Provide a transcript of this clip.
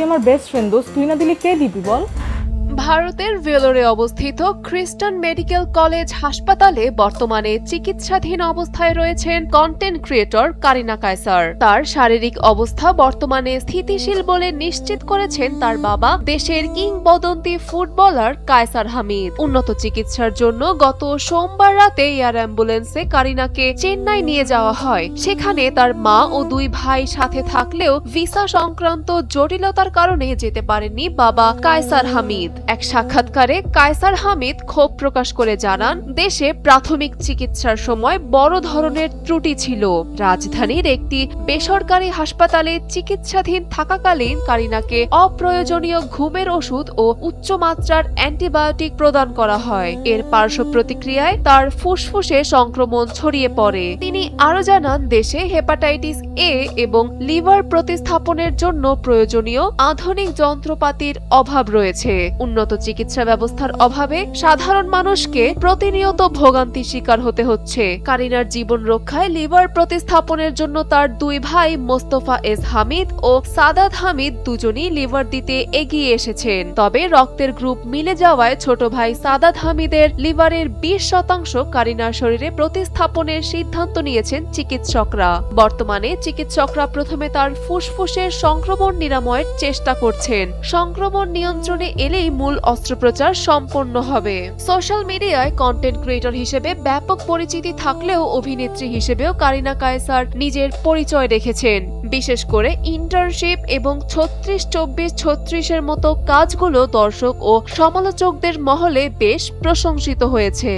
আমার best friend, দোস্ত তুই না দিলে কে দিবি বল? ভারতের ভেলোরে অবস্থিত খ্রিস্টান মেডিকেল কলেজ হাসপাতালে বর্তমানে চিকিৎসাধীন অবস্থায় রয়েছেন কন্টেন্ট ক্রিয়েটর কারিনা কায়সার। তার শারীরিক অবস্থা বর্তমানে স্থিতিশীল বলে নিশ্চিত করেছেন তার বাবা, দেশের কিংবদন্তি ফুটবলার কায়সার হামিদ। উন্নত চিকিৎসার জন্য গত সোমবার রাতে এয়ার অ্যাম্বুলেন্সে কারিনাকে চেন্নাই নিয়ে যাওয়া হয়। সেখানে তার মা ও দুই ভাই সাথে থাকলেও ভিসা সংক্রান্ত জটিলতার কারণে যেতে পারেননি বাবা কায়সার হামিদ। এক সাক্ষাৎকারে কায়সার হামিদ ক্ষোভ প্রকাশ করে জানান, দেশে প্রাথমিক চিকিৎসার সময় বড় ধরনের ত্রুটি ছিল। রাজধানীর একটি বেসরকারি হাসপাতালে চিকিৎসাধীন থাকাকালীন কারিনাকে অপ্রয়োজনীয় ঘুমের ওষুধ ও উচ্চমাত্রার অ্যান্টিবায়োটিক প্রদান করা হয়। এর পার্শ্ব প্রতিক্রিয়ায় তার ফুসফুসে সংক্রমণ ছড়িয়ে পড়ে। তিনি আরো জানান, দেশে হেপাটাইটিস এ এবং লিভার প্রতিস্থাপনের জন্য প্রয়োজনীয় আধুনিক যন্ত্রপাতির অভাব রয়েছে। উন্নত চিকিৎসা ব্যবস্থার অভাবে সাধারণ মানুষকে প্রতিনিয়ত ভোগান্তির শিকার হতে হচ্ছে। কারিনার জীবন রক্ষায় লিভার প্রতিস্থাপনের জন্য তার দুই ভাই মোস্তফা এস হামিদ ও সাদাত হামিদ দুজনই লিভার দিতে এগিয়ে এসেছেন। তবে রক্তের গ্রুপ মিলে যাওয়ায় ছোট ভাই সাদাত হামিদের লিভারের 20% কারিনার শরীরে প্রতিস্থাপনের সিদ্ধান্ত নিয়েছেন চিকিৎসকরা। বর্তমানে চিকিৎসকরা প্রথমে তার ফুসফুসের সংক্রমণ নিরাময়ের চেষ্টা করছেন। সংক্রমণ নিয়ন্ত্রণে এলেই মূল অস্ত্রোপচার সম্পন্ন হবে। সোশ্যাল মিডিয়ায় কন্টেন্ট ক্রিয়েটর হিসেবে ব্যাপক পরিচিতি থাকলেও অভিনেত্রী হিসেবেও কারিনা কায়সার নিজের পরিচয় রেখেছেন। বিশেষ করে ইন্টার্নশিপ এবং 36-24-36 মতো কাজগুলো দর্শক ও সমালোচকদের মহলে বেশ প্রশংসিত হয়েছে।